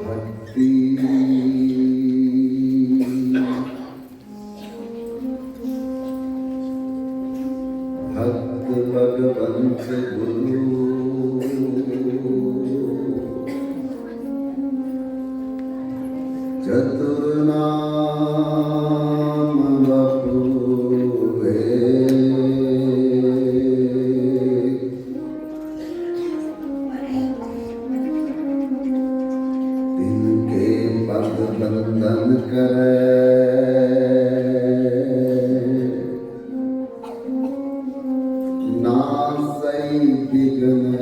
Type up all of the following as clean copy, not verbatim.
भक्ति भक्त भगवंत गुरु चतुर नाम वपु तिनके पद बंधन करे नासई विघ्न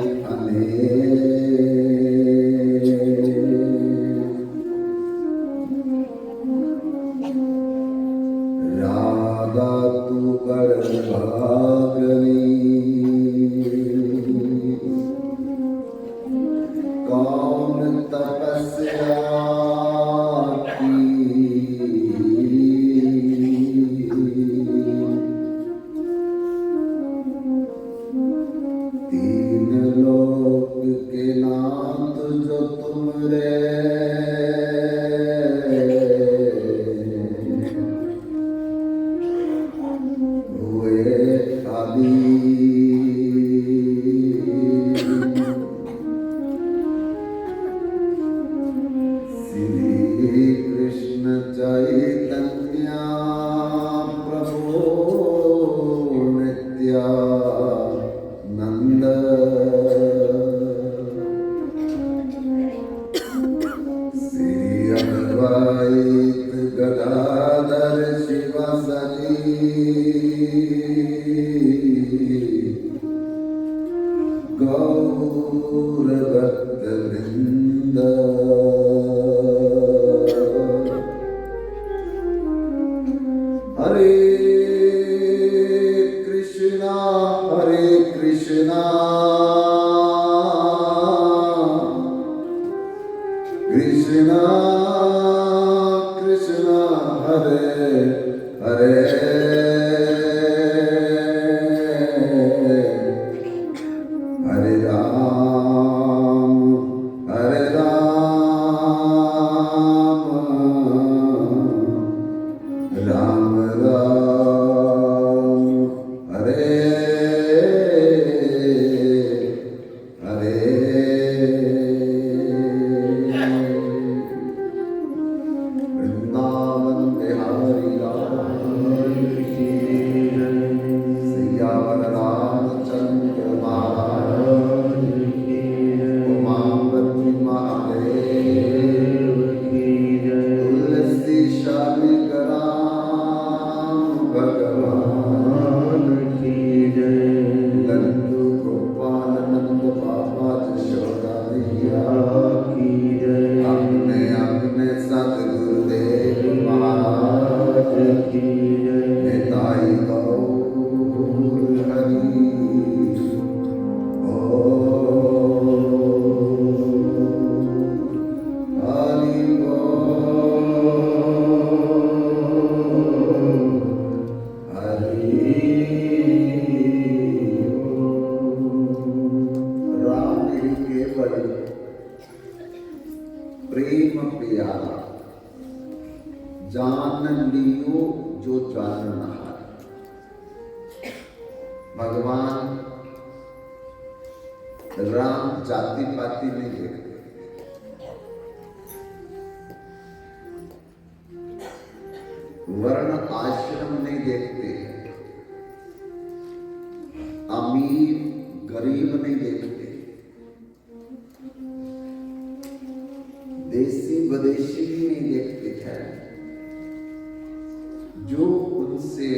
राधा तू बड़ भागनी कौन तपस्या की तीन लोक के नाथ जो तुम रे श्री कृष्ण चैतन्य प्रभु नित्यानंद श्री अद्वैत गदाधर शिवासादि गौर भक्त वृंद हरे कृष्णा कृष्णा कृष्णा हरे हरे हरे राम राम राम हरे हरे वृंदावन बिहारी लाल की सियावर रामचंद्र महाराज की उमापति महादेव की तुलसी शाली भगवान की जय नंदू गोपाल नंद बाबा यशोदा मैया की जय अपने अपने सतगुरुदेव महाराज की जय निताई गौर हरि ओ हरि प्रेम प्यारा जान लियो जो जानना है। भगवान राम जाति पाति नहीं देखते, वर्ण आश्रम नहीं देखते, अमीर गरीब नहीं देखते, देसी विदेशी भी नहीं देखते हैं। जो उनसे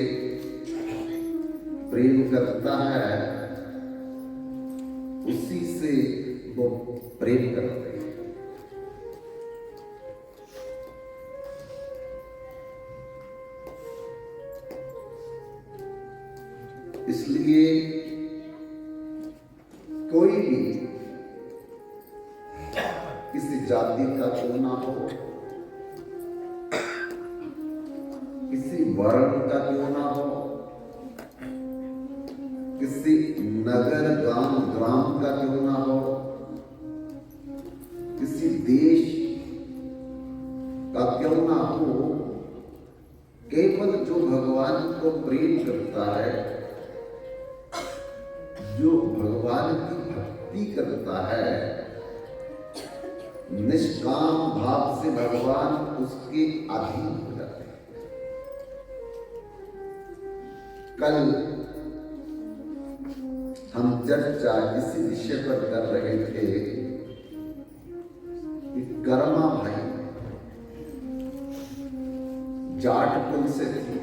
प्रेम करता है उसी से वो प्रेम करते हैं। इसलिए कोई भी किसी जाति का क्यों ना हो, किसी वर्ण का क्यों ना हो, किसी नगर ग्राम का क्यों ना हो, किसी देश का क्यों ना हो, केवल जो भगवान को प्रेम करता है, जो भगवान की भक्ति करता है, निष्काम भाव से भगवान उसके अधीन हो जाते हैं। कल हम चर्चा इसी विषय पर कर रहे थे कि कर्मा भाई जाट कुल से थी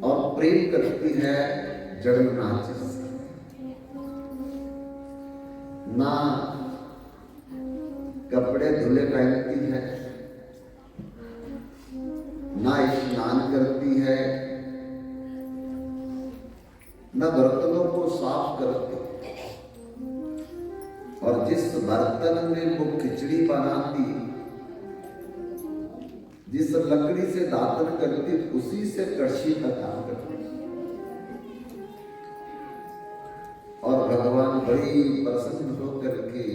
और प्रेम करती है जगन्नाथ जी से। ना कपड़े धुले पहनती है, ना स्नान करती है, न बर्तनों को साफ करती, और जिस बर्तन में वो खिचड़ी बनाती, जिस लकड़ी से दातन करती, उसी से कड़छी का काम करती। और भगवान बड़ी प्रसन्न होकर के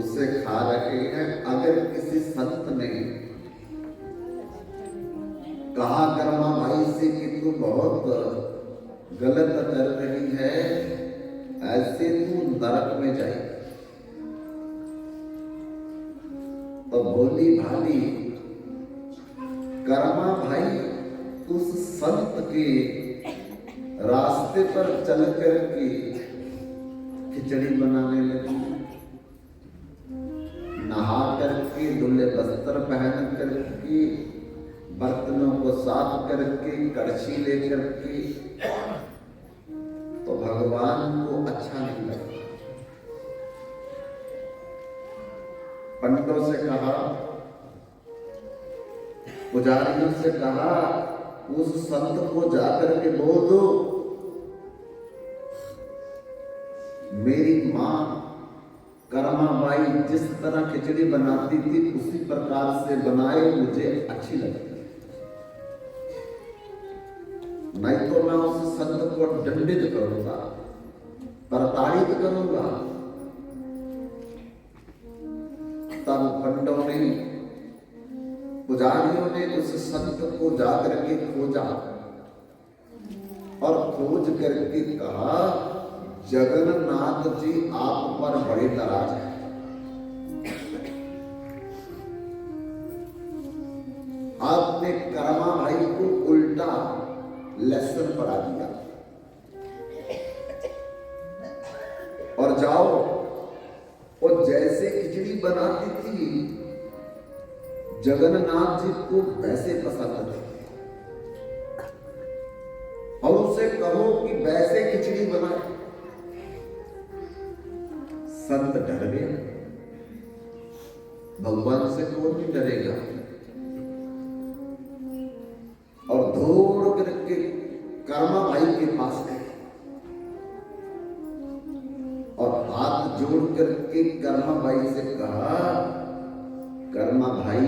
उससे खा रहे हैं। अगर किसी संत ने कहा कर्मा भाई से कि तू बहुत गलत कर रही है, ऐसे तू नरक में जाएगी, तो बोली भाली कर्मा भाई उस संत के रास्ते पर चल करके खिचड़ी बनाने लगी, नहा करके धुले वस्त्र पहन करके, बर्तनों को साफ करके, कड़छी लेकर के, तो भगवान को अच्छा नहीं लगा। पंडितों से कहा, पुजारियों से कहा, उस संत को जाकर के बोल दो मेरी मां कर्मा बाई जिस तरह खिचड़ी बनाती थी उसी प्रकार से बनाए, मुझे अच्छी लगती। नहीं तो मैं उस संत को दंडित करूंगा, प्रताड़ित करूंगा। तब पंडितों ने, पुजारियों ने उस संत को जाकर के खोजा और खोज करके कहा, जगन्नाथ जी आप पर बड़े नाराज हैं। आपने कर्मा भाई को उल्टा लेसन पढ़ा दिया, और जाओ और जैसे खिचड़ी बनाती थी जगन्नाथ जी को वैसे पसंद थी, और उसे कहो कि वैसे खिचड़ी बनाए। संत डर गया, भगवान से कौन नहीं डरेगा, और दौड़ करके कर्मा भाई के पास गए और हाथ जोड़ करके कर्मा भाई से कहा, कर्मा भाई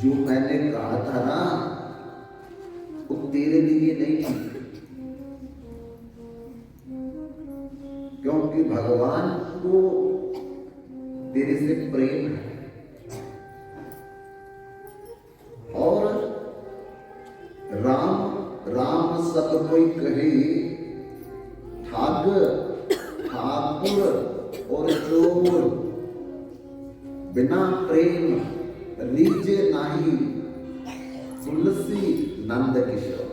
जो मैंने कहा था ना वो तेरे लिए नहीं थी, क्योंकि भगवान को तेरे से प्रेम है, और राम राम सब कोई कहे, ठाकुर और चोर बिना प्रेम रीजे नाही, तुलसी नंद किशोर।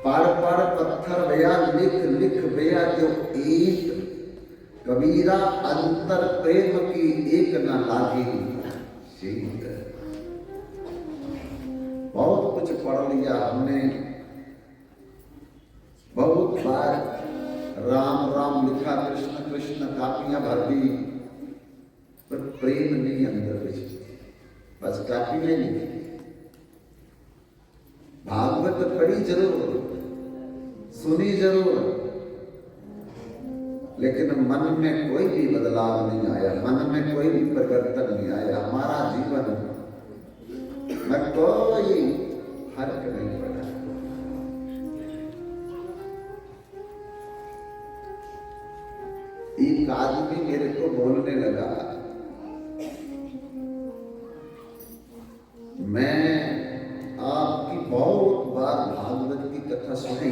पार पार पत्थर भया लिख लिख भया जो ईट, कबीरा अंतर प्रेम की एक न लागे शीत। बहुत कुछ पढ़ लिया हमने, बहुत बार राम राम लिखा, कृष्ण कृष्ण कापियां भर दी, पर प्रेम नहीं अंदर बची, बस कापी नहीं लिखी। भागवत पढ़ी जरूर, सुनी जरूर, लेकिन मन में कोई भी बदलाव नहीं आया, मन में कोई भी परिवर्तन नहीं आया। हमारा जीवन में कोई फर्क नहीं पड़ा। एक आदमी मेरे को बोलने लगा, मैं आपकी बहुत बार भागवत की कथा सुनी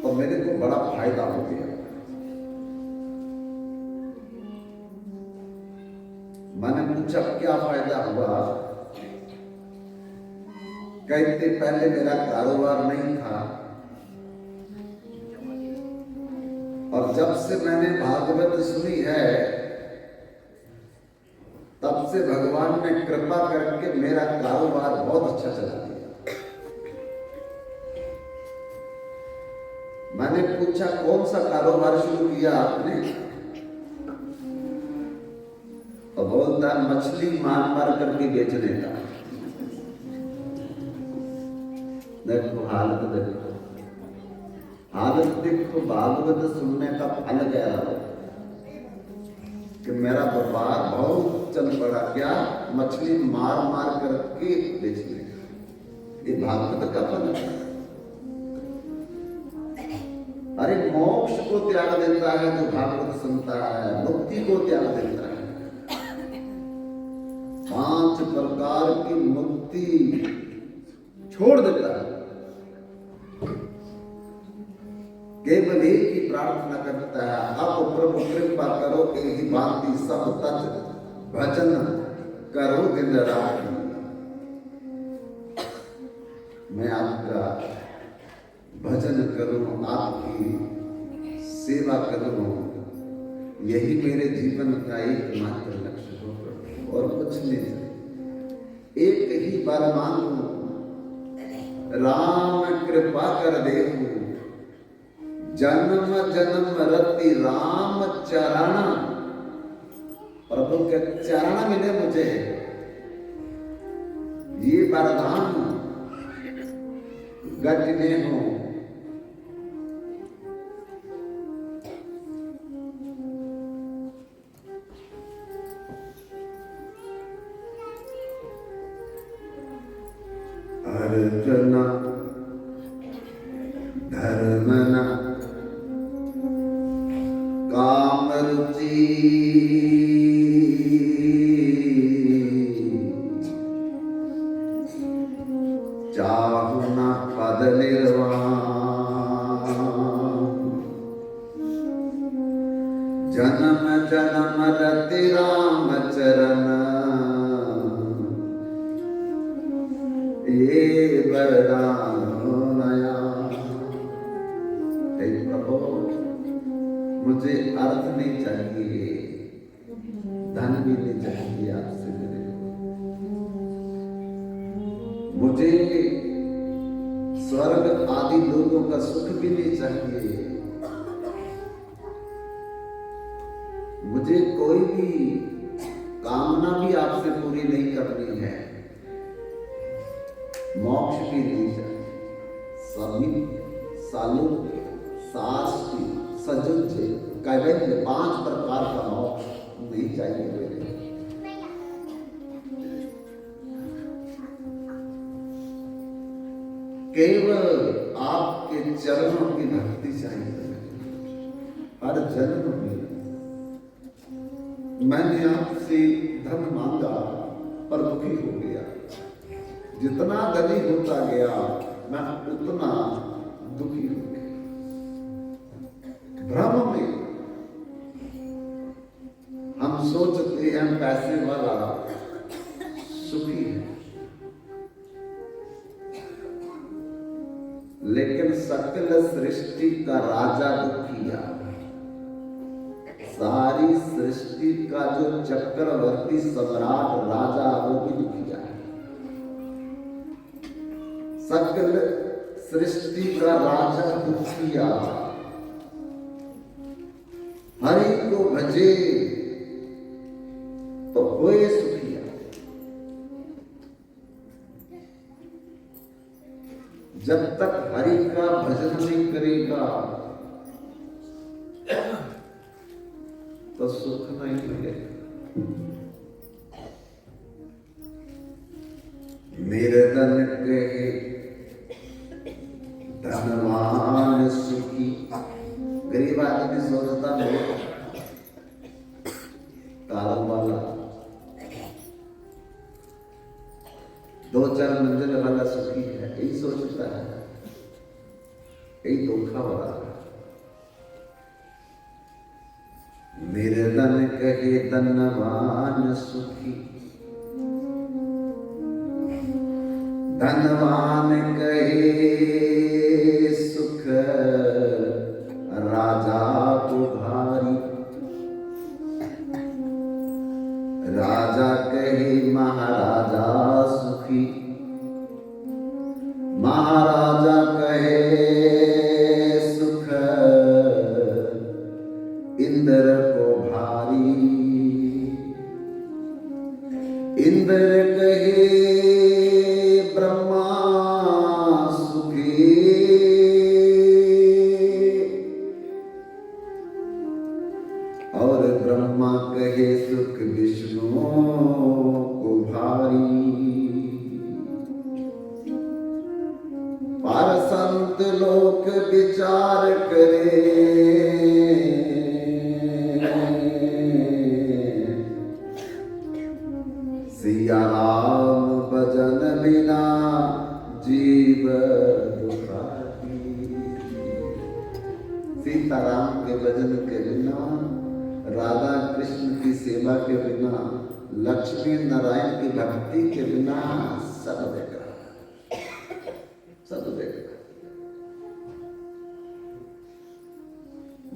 और मेरे को बड़ा फायदा हो गया। मैंने पूछा क्या फायदा हुआ? कहते पहले मेरा कारोबार नहीं था और जब से मैंने भागवत सुनी है तब से भगवान ने कृपा करके मेरा कारोबार बहुत अच्छा चला गया। मैंने पूछा कौन सा कारोबार शुरू किया आपने? तो बोलता मछली मार मार करके बेचने का। देखो हालत देखो, हालत देखो, भागवत सुनने का फल गया कि मेरा व्यापार बहुत चल पड़ा। क्या? मछली मार मार करके बेचने का। ये भागवत का फल है। अरे मोक्ष को त्याग देता है जो भागवत सुनता है, मुक्ति को त्याग देता है। 5 प्रकार की मुक्ति छोड़ देता है। केवल एक ही प्रार्थना करता है, अब प्रभु कृपा करो यही भांति सब तज भजन करो दिन रात। मैं आपका भजन करूं, आपकी सेवा करूं, यही मेरे जीवन का एकमात्र लक्ष्य हो और कुछ नहीं। एक ही बार मांगू, राम कृपा कर देखो, जन्म जन्म रति राम चरण। प्रभु के चरण मिले मुझे, ये वरदान गजने हो। अर्चना धर्मना काम रुचि चाहुना पद निर्वाण। जन्म जन्म रति राम चरण, ये वरदान नया। प्रभु मुझे अर्थ नहीं चाहिए, धन भी नहीं चाहिए आपसे मेरे को। मुझे स्वर्ग आदि लोगों का सुख भी नहीं चाहिए। मुझे कोई भी कामना भी आपसे पूरी नहीं करनी है, मोक्ष भी नहीं चाहिए। सभी सालोक्य, शास्त्री, सजुज्य, कैवल्य, 5 प्रकार का मोक्ष नहीं चाहिए मेरे। केवल आपके चरणों की भक्ति चाहिए। हर जन्म में मैंने आपसे धन मांगा पर दुखी हो गया। जितना धनी होता गया मैं उतना दुखी हो गया। भ्रम में हम सोचते हैं पैसे वाला सुखी है, लेकिन सकल सृष्टि का राजा दुखिया। सारी सृष्टि का जो चक्रवर्ती सम्राट राजा वो भी दुखिया है। सकल सृष्टि का राजा दुखिया, हरि को भजे तो होए सुखिया। जब तक हरि का भजन नहीं करेगा तो सुख नहीं मिलेगा। निर्धन के धनवान सुखी, सुखी। गरीब आदमी सोचता है तारों वाला, 2-4 मंजिल वाला सुखी है, यही सोचता है, यही धोखा हो रहा है। निर्धन कहे धनवान सुखी, धनवान कहे सुख राजा को भारी, राजा कहे महाराजा सुखी, महाराजा कहे सुख इंद्र को भारी, इंद्र कहे ब्रह्मा सुखी, और ब्रह्मा कहे सुख विष्णु को भारी। पर संत लोक विचार करे, सिया राम भजन बिना जीव दुखाती। सीताराम के भजन के बिना, राधा कृष्ण की सेवा के बिना, लक्ष्मी नारायण की भक्ति के बिना सब बेकार, सब बेकार।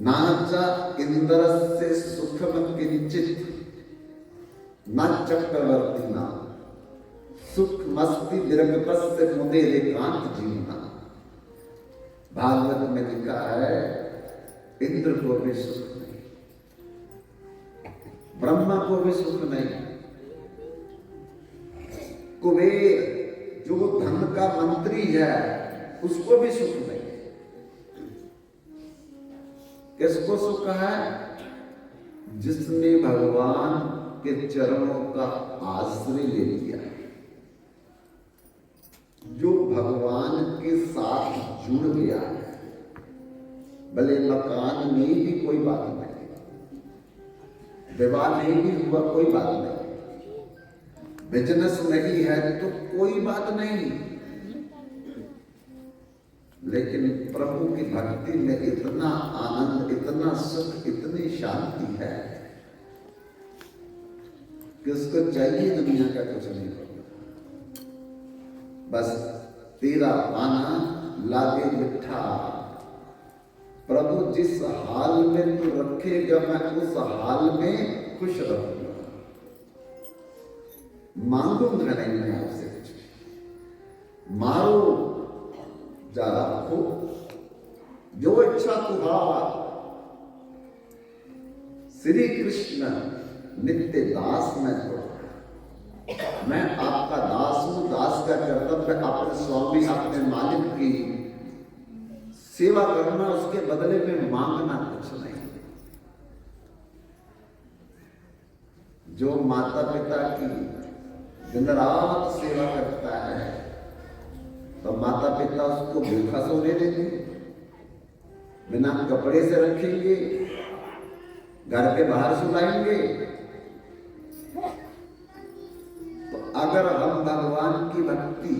नाचा इंद्रस्य सुखम किंचित न चक्रवर्ती ना, सुख मस्ती विरगपस्य मुदेर एकांत जीवना। भागवत में लिखा है इंद्र को भी सुख नहीं, ब्रह्मा को भी सुख नहीं, कुबेर जो धन का मंत्री है उसको भी सुख नहीं। किसको सुख है? जिसने भगवान के चरणों का आश्रय ले लिया, जो भगवान के साथ जुड़ गया है। भले मकान में भी कोई बात नहीं, विवाह नहीं भी हुआ कोई बात नहीं, बिजनेस नहीं है तो कोई बात नहीं, लेकिन प्रभु की भक्ति में इतना आनंद, इतना सुख, इतनी शांति है कि उसको चाहिए दुनिया का कुछ नहीं होगा। बस तेरा पाना लागे मिठा, प्रभु जिस हाल में तू रखेगा मैं उस हाल में खुश रहूंगा। मांगूंगा नहीं मैं आपसे कुछ, मारो जा रखो जो इच्छा तुम्हारा। श्री कृष्ण नित्य दास में हो, मैं आपका दास हूं। दास का कर्तव्य अपने स्वामी, अपने मालिक की सेवा करना, उसके बदले में मांगना कुछ नहीं। जो माता पिता की दिन रात सेवा करता है तो माता पिता उसको भूखा सोने देंगे, बिना कपड़े से रखेंगे, घर के बाहर सुलाएंगे। तो अगर हम भगवान की भक्ति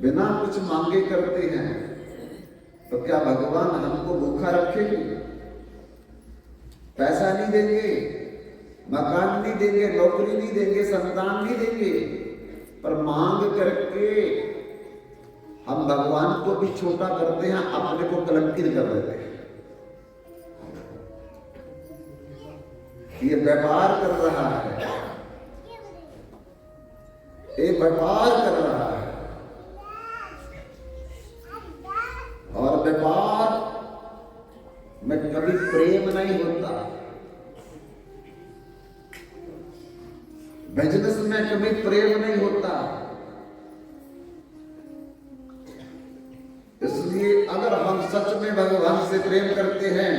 बिना कुछ मांगे करते हैं तो क्या भगवान हमको भूखा रखेंगे? पैसा नहीं देंगे, मकान नहीं देंगे, नौकरी नहीं देंगे, संतान नहीं देंगे, पर मांग करके हम भगवान को भी छोटा करते हैं, अपने को कलंकित कर देते हैं। ये व्यापार कर रहा है, ये व्यापार कर रहा है, और व्यापार में कभी प्रेम नहीं होता, बिजनेस में कभी प्रेम नहीं होता। इसलिए अगर हम सच में भगवान से प्रेम करते हैं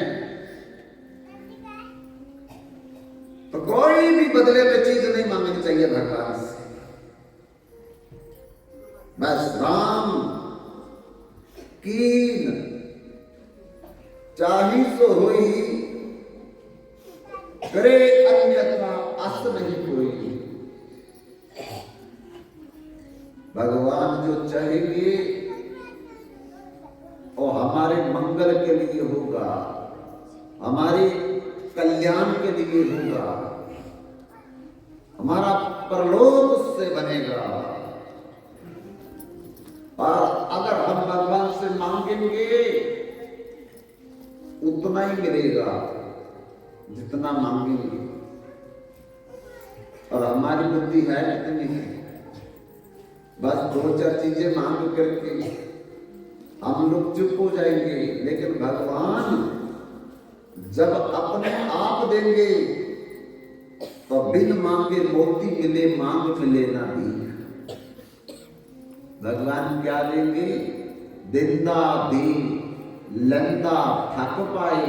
तो कोई भी बदले में चीज नहीं मांगनी चाहिए भगवान से। बस राम कीन चाही सो होई, करे अन्यथा अस नहीं कोई। भगवान जो चाहेंगे और हमारे मंगल के लिए होगा, हमारे कल्याण के लिए होगा, हमारा परलोक उससे बनेगा। और अगर हम भगवान से मांगेंगे उतना ही मिलेगा जितना मांगेंगे। और हमारी बुद्धि है कितनी है, बस दो चार चीजें मांग करके हम लोग चुप हो जाएंगे। लेकिन भगवान जब अपने आप देंगे तो बिन मांगे मोती मिले, मांग मिले ना दी। भगवान क्या देंगे? दिंदा दे लंदा थक पाए,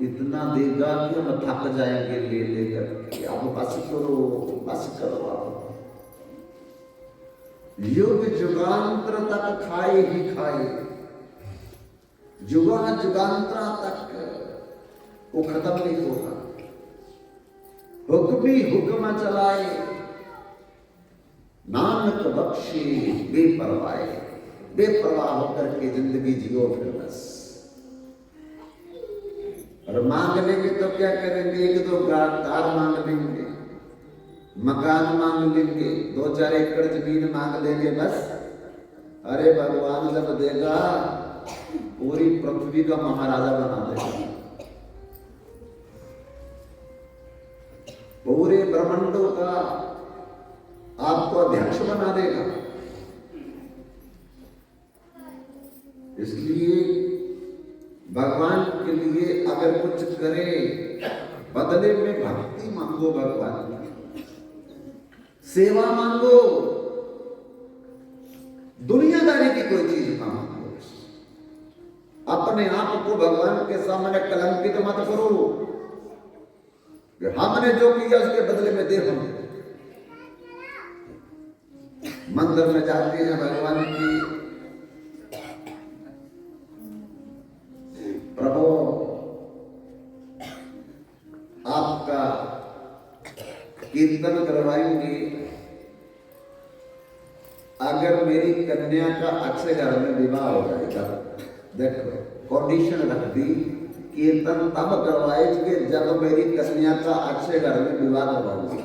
इतना देगा कि हम थक जाएंगे ले लेकर। अब बस करो, बस करो। आप युग जुगांतर तक खाए ही खाए, जुगा जुगांतरा तक वो खत्म नहीं होगा। हुक्म ही हुक्म चलाए, नानक बख्शे बेपरवाह। बेपरवाह होकर के जिंदगी जियो फिर बस। और मांग लेंगे तो क्या करेंगे? एक दो कार मांग लेंगे, मकान मांग लेंगे, 2-4 एकड़ जमीन मांग लेंगे बस। अरे भगवान जब देगा पूरी पृथ्वी का महाराजा बना देगा, पूरे ब्रह्मांडों का आपको अध्यक्ष बना देगा। इसलिए भगवान के लिए अगर कुछ करे, बदले में भक्ति मांगो, भगवान की सेवा मांगो, दुनियादारी की कोई चीज ना मांगो। अपने आप को भगवान के सामने कलंकित मत करो कि हमने जो किया उसके बदले में दे। हम मंदिर में जाते हैं भगवान की, प्रभु आपका कीर्तन करवाएंगे, अगर मेरी कन्या का अक्षय घर में विवाह हो जाएगा। देखो कंडीशन रख दी, कीर्तन तब करवाएंगे जब मेरी कन्या का अक्षय घर में विवाह करवाऊंगी।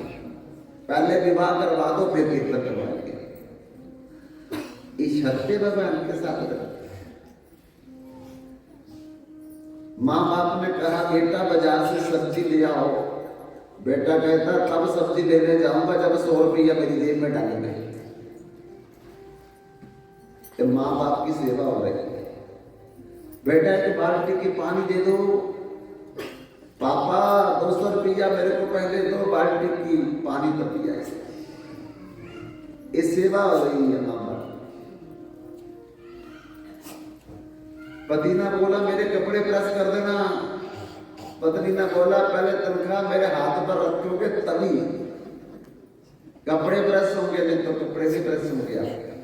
पहले विवाह करवा दो फिर कीर्तन करवाएंगे। इस शर्ते भगवान के साथ। माँ बाप ने कहा बेटा बाजार से सब्जी ले आओ, बेटा कहता तब सब्जी लेने जाऊंगा जब 100 रुपया मेरी जेब में डालेंगे। तो माँ बाप की सेवा हो रही है। बेटा एक बाल्टी की पानी दे दो, पापा 200 रुपया मेरे को पहले दो, बाल्टी की पानी तो पिया। ये सेवा हो रही है। माँ बाप पति ने बोला मेरे कपड़े प्रेस कर देना, पत्नी ने बोला पहले तनख्वाह मेरे हाथ पर रखोगे तभी कपड़े प्रेस होंगे, नहीं तो कपड़े भी प्रेस होंगे आपके।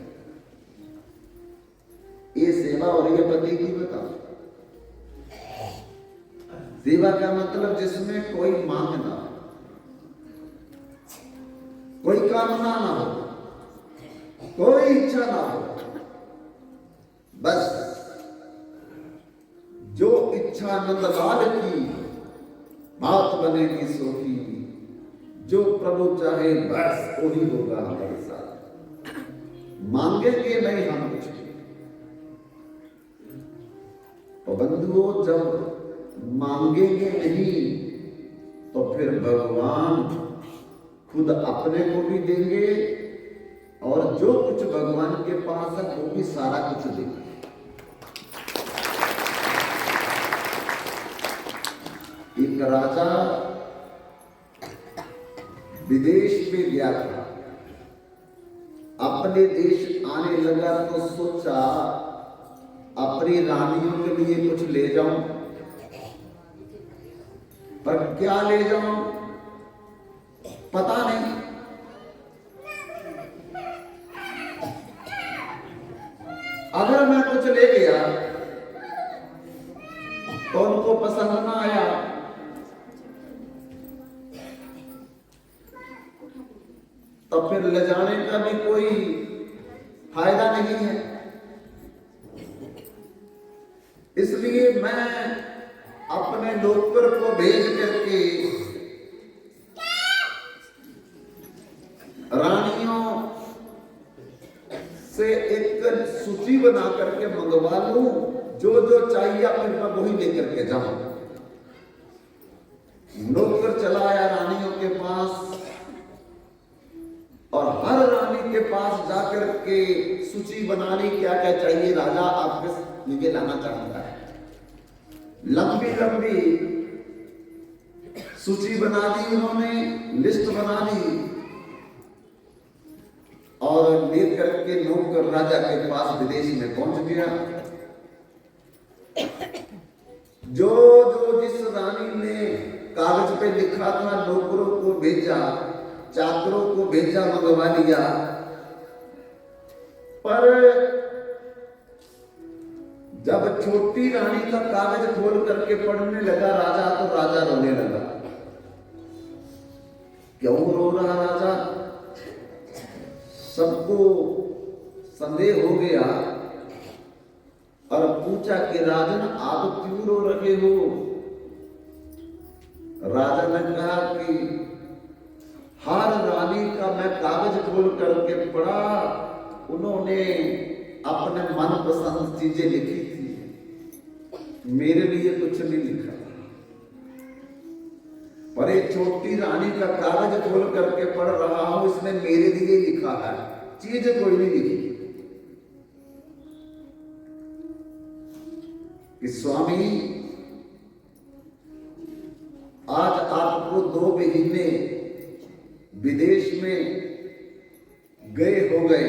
ये सेवा हो रही है पति की। बताओ सेवा का मतलब जिसमें कोई मांग ना हो, कोई कामना ना हो, कोई इच्छा ना हो, बस जो इच्छा नंदलाल की बात बनेगी सो की, जो प्रभु चाहे बस वही होगा हमारे साथ। मांगेंगे नहीं हम कुछ। तो बंधुओं जब मांगेंगे नहीं तो फिर भगवान खुद अपने को भी देंगे और जो कुछ भगवान के पास है वो भी सारा कुछ देंगे। एक राजा विदेश में गया था, अपने देश आने लगा तो सोचा अपनी रानियों के लिए कुछ ले जाऊं, पर क्या ले जाऊं पता नहीं। अगर मैं कुछ ले गया तो उनको पसंद ना आया। तो फिर ले जाने का भी कोई फायदा नहीं है। इसलिए मैं अपने नौकर को भेज करके रानियों से एक सूची बना करके मंगवा लूं, जो जो चाहिए फिर मैं वही लेकर के जाऊं। नौकर चला आया रानियों के पास और हर रानी के पास जाकर के सूची बना ली, क्या क्या चाहिए राजा आपके लिए लाना चाहता है। लंबी लंबी सूची बना दी उन्होंने, लिस्ट बना ली और लेकर के नौकर राजा के पास विदेश में पहुंच गया। जो जो जिस रानी ने कागज पे लिखा था नौकरों को भेजा, चाकरों को भेजा, मंगवा लिया। पर जब छोटी रानी का कागज खोल करके पढ़ने लगा राजा, तो राजा रोने लगा। क्यों रो रहा राजा? सबको संदेह हो गया और पूछा कि राजन आप क्यों रो रहे हो? राजा ने कहा कि हर रानी का मैं कागज खोल करके पढ़ा, उन्होंने अपने मनपसंद चीजें लिखी थी, मेरे लिए कुछ नहीं लिखा। पर एक छोटी रानी का कागज खोल करके पढ़ रहा हूं, इसने मेरे लिए लिखा है, चीज कोई नहीं लिखी। कि स्वामी आज आपको 2 महीने विदेश में गए हो गए,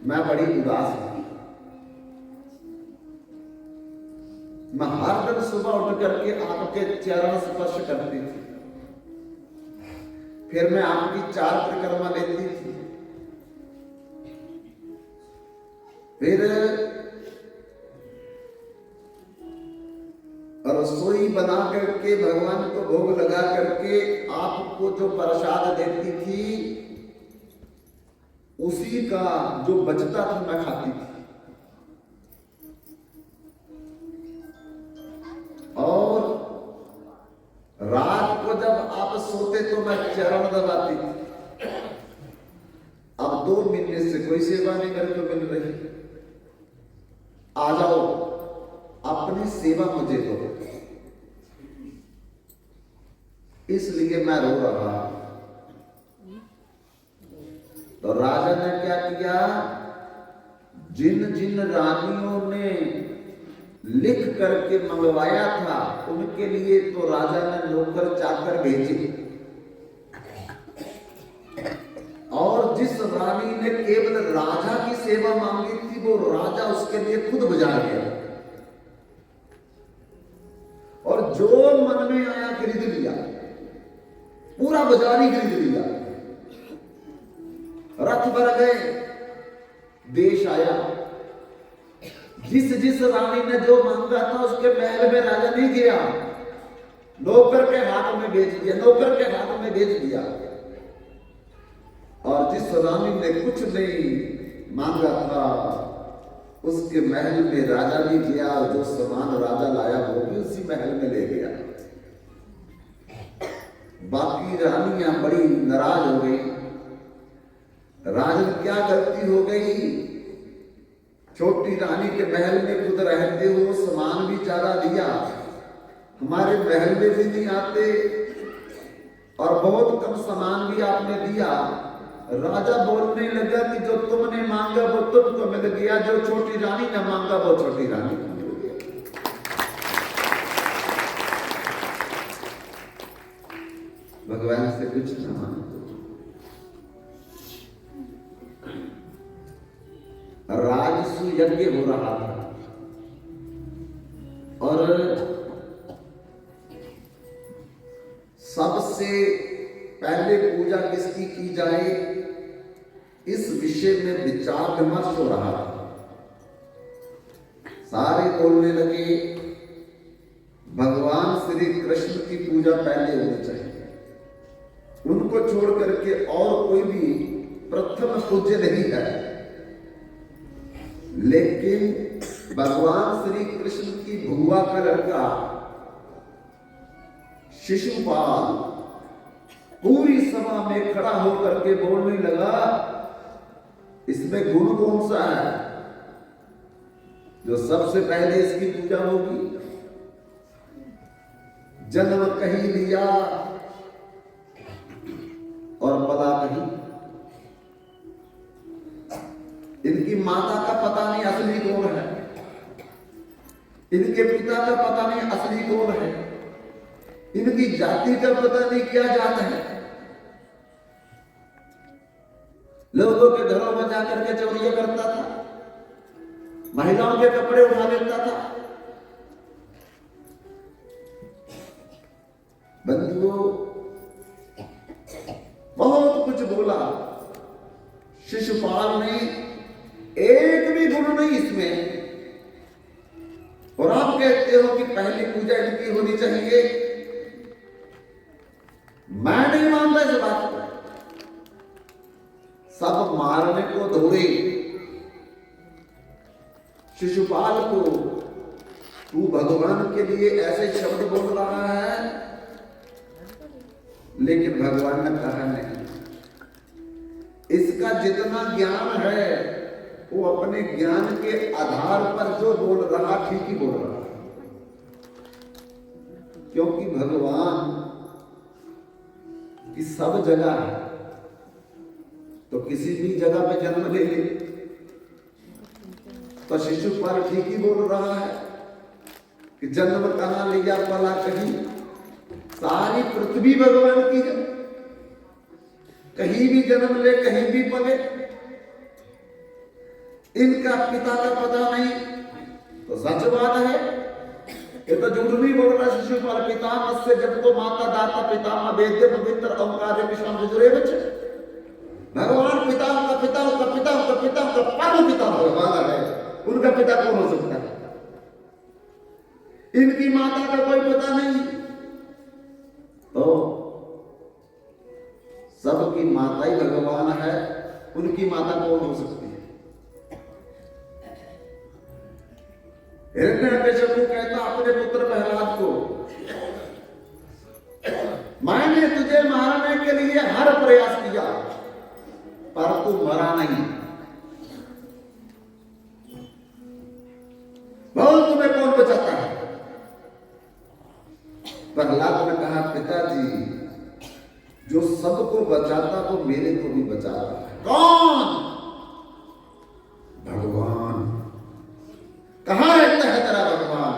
मैं बड़ी उदास हूं। मैं हर दिन सुबह उठ करके आपके चरण स्पर्श करती थी, फिर मैं आपकी 4 परिक्रमा लेती थी, फिर रसोई बना करके भगवान को भोग लगा करके आपको जो प्रसाद देती थी, उसी का जो बचता था मैं खाती थी। और रात को जब आप सोते तो मैं चरण दबाती थी। अब 2 महीने से कोई सेवा नहीं मेरे को मिल रही। आ जाओ, अपनी सेवा मुझे दो। इसलिए मैं रो रहा। तो राजा ने क्या किया? जिन जिन रानियों ने लिख करके मंगवाया था, उनके लिए तो राजा ने नौकर चाकर भेजे, और जिस रानी ने केवल राजा की सेवा मांगी थी, वो राजा उसके लिए खुद बाजार गया और जो मन में आया खरीद लिया, पूरा बाजार ही खरीद लिया। रथ भर गए, देश आया। जिस जिस रानी ने जो मांगा था उसके महल में राजा नहीं गया, नौकर के हाथ में भेज दिया, नौकर के हाथ में भेज दिया। और जिस रानी ने कुछ नहीं मांगा था, उसके महल में राजा भी गया और जो सामान राजा लाया वो भी उसी महल में ले गया। बाकी रानियां बड़ी नाराज हो गई। राजन क्या गलती हो गई? छोटी रानी के महल में खुद रहते हो, सामान भी ज्यादा दिया, हमारे महल में भी नहीं आते और बहुत कम सामान भी आपने दिया। राजा बोलने लगा कि जो तुमने मांगा वो तुमको मिल गया, जो छोटी रानी ने मांगा वो छोटी रानी को मिल गया। भगवान से कुछ न मांगो। राजसु यज्ञ हो रहा था और सबसे पहले पूजा किसकी की जाए, इस विषय में विचार विमर्श हो रहा था। सारे बोलने लगे श्री कृष्ण की पूजा पहले होनी चाहिए। उनको छोड़ करके और कोई भी प्रथम पूज्य नहीं है। लेकिन भगवान श्री कृष्ण की भुआ का लड़का शिशुपाल पूरी सभा में खड़ा होकर के बोलने लगा, इसमें गुण कौन सा है जो सबसे पहले इसकी पूजा होगी? जन्म कहीं लिया और पला कहीं। इनकी माता का पता नहीं असली कौन है, इनके पिता का पता नहीं असली कौन है, इनकी जाति का पता नहीं क्या जात है। लोगों के घरों में जाकर के चोरियां करता था, महिलाओं के कपड़े उठा लेता था। बंधुओं, बहुत कुछ बोला शिशुपाल ने, एक भी गुण नहीं इसमें। और आप कहते हो कि पहली पूजा इनकी होनी चाहिए। मैं नहीं मानता इस बात को। सब मारने को दौड़े शिशुपाल को, तू भगवान के लिए ऐसे शब्द बोल रहा है। लेकिन भगवान ने कहा नहीं, इसका जितना ज्ञान है वो अपने ज्ञान के आधार पर जो बोल रहा ठीक ही बोल रहा, क्योंकि भगवान की सब जगह है। तो किसी भी जगह पे जन्म ले ले तो शिशुपाल ठीक ही बोल रहा है कि जन्म कहां लिया पला कहीं। सारी पृथ्वी भगवान की है, कहीं भी जन्म ले कहीं भी पले। इनका पिता का पता नहीं तो सच बात है, ये तो झूठ नहीं बोल रहा शिशुपाल। पितामह से जब तो माता दाता पितामह वेद्य पवित्र ओंकार विश्राम जुड़े बच्चे। भगवान पिता का पिता का पिता का पिता का परम पिता भगवान है, उनका पिता कौन हो सकता है? इनकी माता का कोई पता नहीं तो सबकी माता ही भगवान है, उनकी माता कौन हो सकती है? हिरण्यकशिपु कहता अपने पुत्र प्रहलाद को, मैंने तुझे मारने के लिए हर प्रयास किया पर तू मरा नहीं। बोल तुम्हें कौन बचाता है? प्रहलाद ने कहा, पिताजी जो सबको बचाता वो मेरे को भी बचाता है। कौन? भगवान। कहां रहता है तेरा भगवान?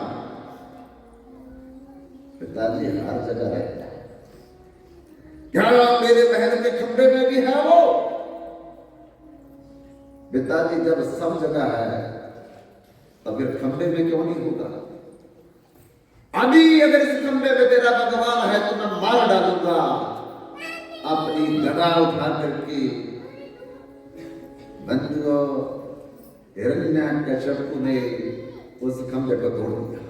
पिताजी हर जगह रहता है। क्या मेरे बहन के खंबे में भी है वो? पिताजी जब सब जगह है तो फिर खंबे में क्यों नहीं होगा? अभी अगर इस खंबे में तेरा भगवान है तो मैं मार डालूंगा। अपनी गदा उठा करके बंधुओं हिरण्यकशिपु ने उस खंबे को तोड़ दिया।